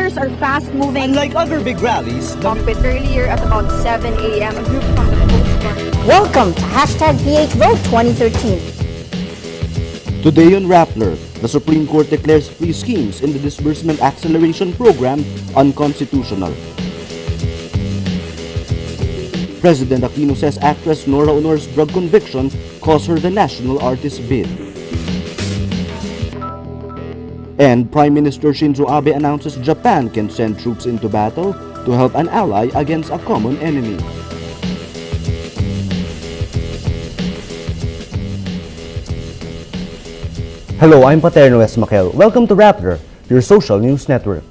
senators are fast-moving. Unlike other big rallies, Bit earlier at about 7 a.m., a group from the Coast Guard. Welcome to #PHVote 2013. today on Rappler, the Supreme Court declares free schemes in the Disbursement Acceleration Program unconstitutional. President Aquino says actress Nora Unor's drug conviction cost her the National Artist bid. And Prime Minister Shinzo Abe announces Japan can send troops into battle to help an ally against a common enemy. Hello, I'm Paterno S. Maquel. Welcome to Rappler, your social news network.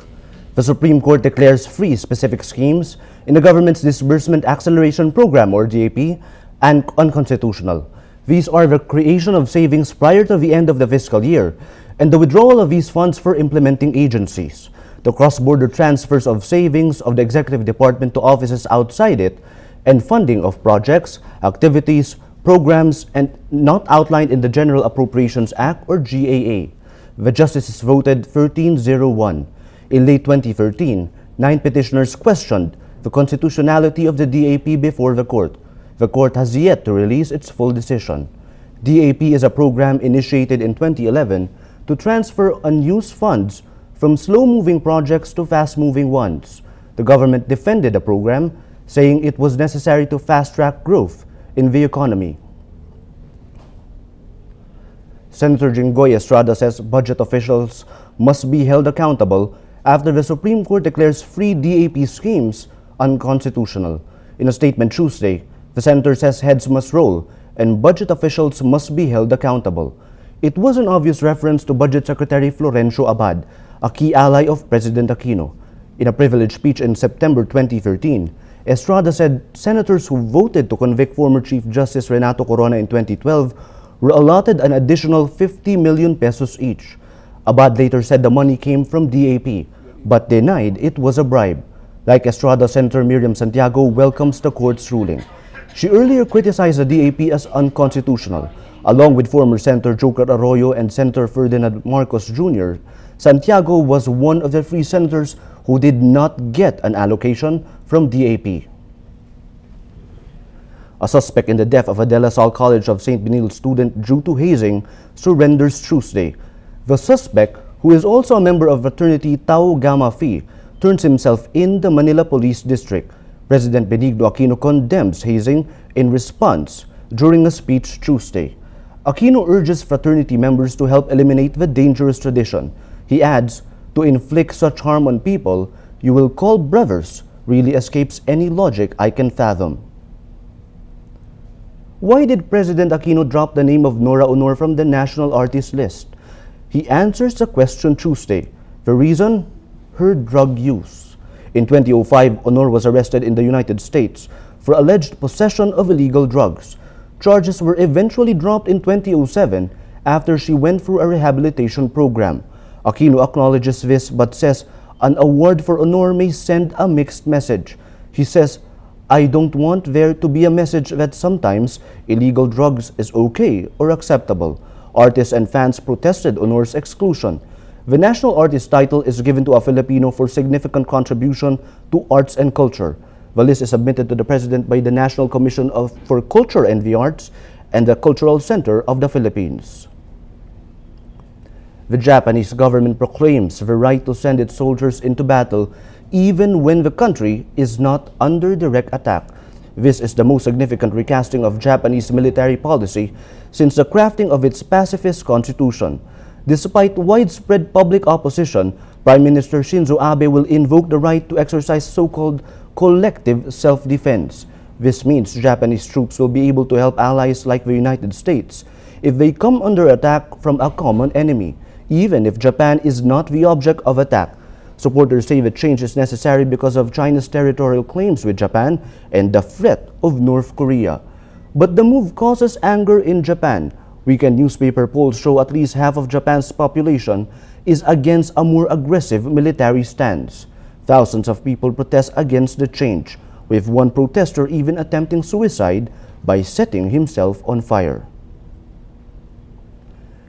The Supreme Court declares free specific schemes in the government's Disbursement Acceleration Program or DAP and unconstitutional. These are the creation of savings prior to the end of the fiscal year and the withdrawal of these funds for implementing agencies. The cross-border transfers of savings of the Executive Department to offices outside it and funding of projects, activities, programs, and not outlined in the General Appropriations Act or GAA. The justices voted 13-01. In late 2013, 9 petitioners questioned the constitutionality of the DAP before the court. The court has yet to release its full decision. DAP is a program initiated in 2011 to transfer unused funds from slow-moving projects to fast-moving ones. The government defended the program, saying it was necessary to fast-track growth in the economy. Senator Jinggoy Estrada says budget officials must be held accountable after the Supreme Court declares free DAP schemes unconstitutional. In a statement Tuesday, the senator says heads must roll and budget officials must be held accountable. It was an obvious reference to Budget Secretary Florencio Abad, a key ally of President Aquino. In a privileged speech in September 2013, Estrada said senators who voted to convict former Chief Justice Renato Corona in 2012 were allotted an additional 50 million pesos each. Abad later said the money came from DAP, but denied it was a bribe. Like Estrada, Senator Miriam Santiago welcomes the court's ruling. She earlier criticized the DAP as unconstitutional. Along with former Senator Joker Arroyo and Senator Ferdinand Marcos Jr., Santiago was one of the 3 senators who did not get an allocation from DAP. A suspect in the death of a De La Salle College of St. Benil student due to hazing surrenders Tuesday. The suspect, who is also a member of fraternity Tau Gamma Phi, turns himself in the Manila Police District. President Benigno Aquino condemns hazing in response during a speech Tuesday. Aquino urges fraternity members to help eliminate the dangerous tradition. He adds, to inflict such harm on people you will call brothers really escapes any logic I can fathom. Why did President Aquino drop the name of Nora Unor from the national artist list? He answers the question Tuesday. The reason? Her drug use. In 2005, Unor was arrested in the United States for alleged possession of illegal drugs. Charges were eventually dropped in 2007 after she went through a rehabilitation program. Aquino acknowledges this but says an award for Unor may send a mixed message. He says, I don't want there to be a message that sometimes illegal drugs is okay or acceptable. Artists and fans protested Unor's exclusion. The national artist title is given to a Filipino for significant contribution to arts and culture. The list is submitted to the President by the National Commission for Culture and the Arts and the Cultural Center of the Philippines. The Japanese government proclaims the right to send its soldiers into battle even when the country is not under direct attack. This is the most significant recasting of Japanese military policy since the crafting of its pacifist constitution. Despite widespread public opposition, Prime Minister Shinzo Abe will invoke the right to exercise so-called collective self-defense. This means Japanese troops will be able to help allies like the United States if they come under attack from a common enemy, even if Japan is not the object of attack. Supporters say the change is necessary because of China's territorial claims with Japan and the threat of North Korea. But the move causes anger in Japan. Weekend newspaper polls show at least half of Japan's population is against a more aggressive military stance. Thousands of people protest against the change, with one protester even attempting suicide by setting himself on fire.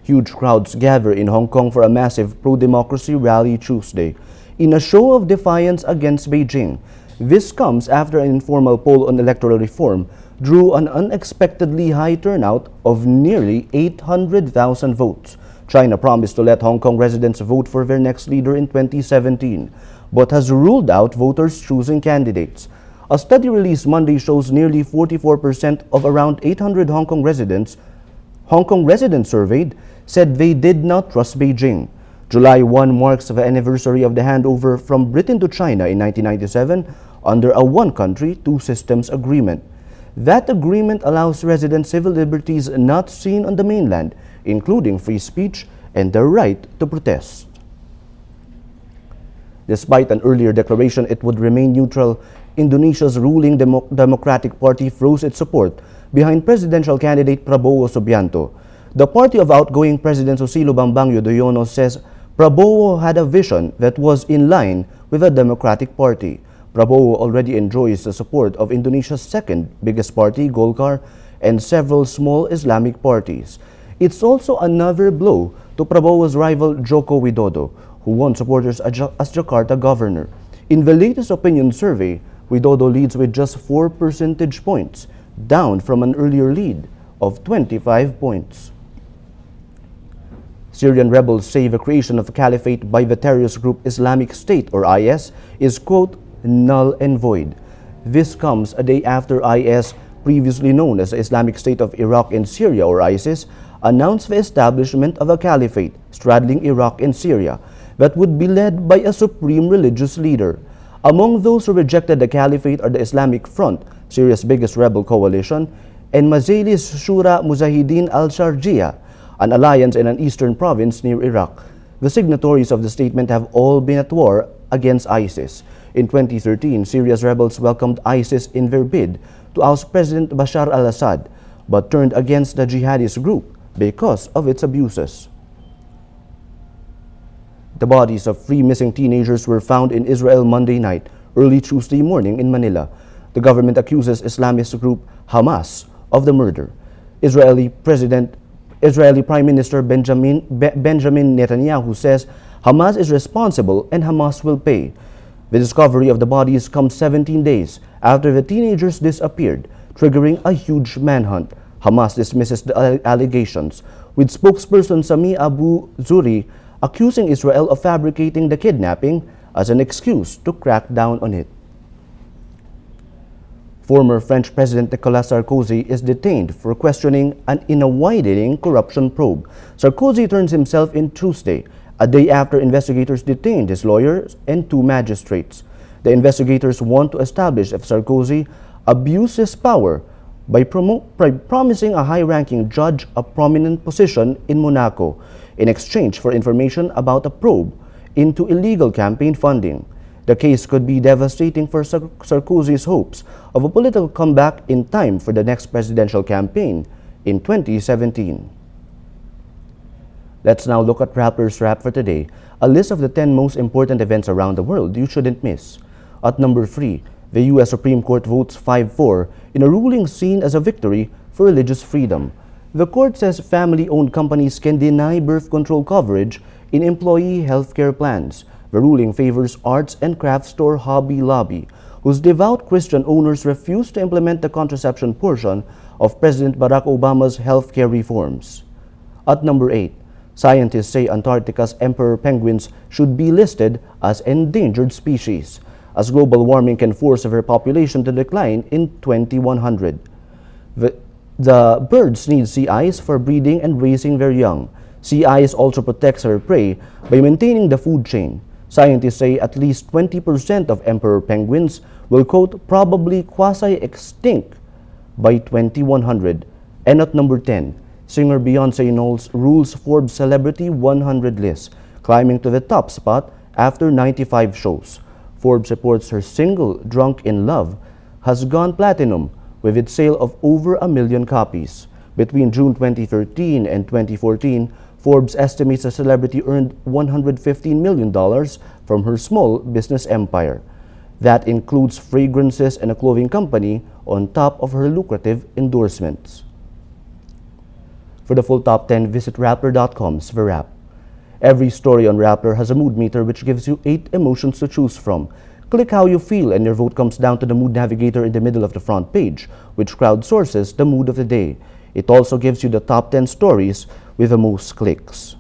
Huge crowds gather in Hong Kong for a massive pro-democracy rally Tuesday. in a show of defiance against Beijing. This comes after an informal poll on electoral reform drew an unexpectedly high turnout of nearly 800,000 votes. China promised to let Hong Kong residents vote for their next leader in 2017, but has ruled out voters choosing candidates. A study released Monday shows nearly 44% of around 800 Hong Kong residents surveyed said they did not trust Beijing. July 1 marks the anniversary of the handover from Britain to China in 1997 under a one-country, two-systems agreement. That agreement allows residents civil liberties not seen on the mainland, including free speech and the right to protest. Despite an earlier declaration it would remain neutral, Indonesia's ruling Democratic Party froze its support behind presidential candidate Prabowo Subianto. The party of outgoing President Susilo Bambang Yudhoyono says Prabowo had a vision that was in line with the Democratic Party. Prabowo already enjoys the support of Indonesia's second biggest party, Golkar, and several small Islamic parties. It's also another blow to Prabowo's rival Joko Widodo, who won supporters as Jakarta governor. In the latest opinion survey, Widodo leads with just 4 percentage points, down from an earlier lead of 25 points. Syrian rebels say the creation of a caliphate by the terrorist group Islamic State, or IS, is, quote, null and void. This comes a day after IS, previously known as the Islamic State of Iraq and Syria, or ISIS, announced the establishment of a caliphate straddling Iraq and Syria that would be led by a supreme religious leader. Among those who rejected the caliphate are the Islamic Front, Syria's biggest rebel coalition, and Majlis Shura Mujahideen al-Sharjiyah, an alliance in an eastern province near Iraq. The signatories of the statement have all been at war against ISIS. In 2013, Syria's rebels welcomed ISIS in their bid to oust President Bashar al-Assad, but turned against the jihadist group because of its abuses. The bodies of 3 missing teenagers were found in Israel Monday night, early Tuesday morning in Manila. The government accuses Islamist group Hamas of the murder. Israeli Prime Minister Benjamin Netanyahu says Hamas is responsible and Hamas will pay. The discovery of the bodies comes 17 days after the teenagers disappeared, triggering a huge manhunt. Hamas dismisses the allegations, with spokesperson Sami Abu Zuri accusing Israel of fabricating the kidnapping as an excuse to crack down on it. Former French President Nicolas Sarcoi is detained for questioning in a widening corruption probe. Sarkozy turns himself in Tuesday, a day after investigators detained his lawyers and 2 magistrates. The investigators want to establish if Sarkozy abused his power by promising a high-ranking judge a prominent position in Monaco in exchange for information about a probe into illegal campaign funding. The case could be devastating for Sarkozy's hopes of a political comeback in time for the next presidential campaign in 2017. Let's now look at Rappler's Wrap for today, a list of the 10 most important events around the world you shouldn't miss. At number 3, the U.S. Supreme Court votes 5-4 in a ruling seen as a victory for religious freedom. The court says family-owned companies can deny birth control coverage in employee health care plans. The ruling favors arts and crafts store Hobby Lobby, whose devout Christian owners refused to implement the contraception portion of President Barack Obama's health care reforms. At number 8, scientists say Antarctica's emperor penguins should be listed as endangered species, as global warming can force their population to decline in 2100. The birds need sea ice for breeding and raising their young. Sea ice also protects their prey by maintaining the food chain. Scientists say at least 20% of emperor penguins will, quote, probably quasi-extinct by 2100. And at number 10, singer Beyoncé Knowles rules Forbes Celebrity 100 list, climbing to the top spot after 95 shows. Forbes reports her single, Drunk in Love, has gone platinum with its sale of over 1 million copies. Between June 2013 and 2014, Forbes estimates the celebrity earned $115 million from her small business empire. That includes fragrances and a clothing company on top of her lucrative endorsements. For the full top 10, visit Rappler.com's The Wrap. Every story on Rappler has a mood meter which gives you 8 emotions to choose from. Click how you feel and your vote comes down to the mood navigator in the middle of the front page, which crowdsources the mood of the day. It also gives you the top 10 stories with the most clicks.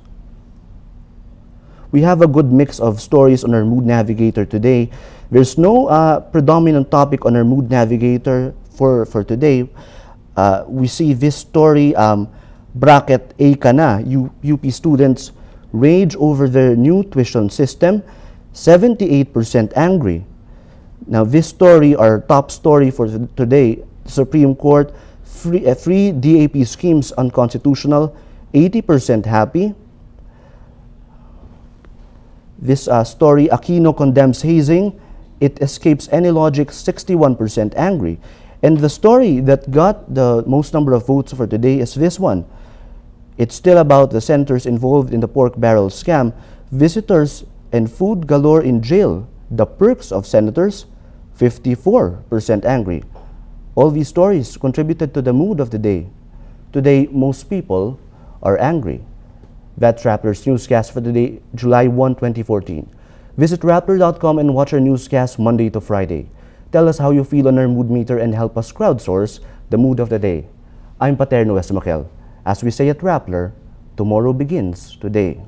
We have a good mix of stories on our mood navigator today. There's no predominant topic on our mood navigator for today. We see this story, bracket A ka na, UP students rage over their new tuition system, 78% angry. Now this story, our top story for today, Supreme Court, free DAP schemes unconstitutional, 80% happy. This story, Aquino condemns hazing, it escapes any logic, 61% angry. And the story that got the most number of votes for today is this one. It's still about the senators involved in the pork barrel scam, visitors and food galore in jail, the perks of senators, 54% angry. All these stories contributed to the mood of the day. Today, most people are angry. That's Rappler's newscast for today, July 1, 2014. Visit Rappler.com and watch our newscast Monday to Friday. Tell us how you feel on our mood meter and help us crowdsource the mood of the day. I'm Paterno Esmaquel. As we say at Rappler, tomorrow begins today.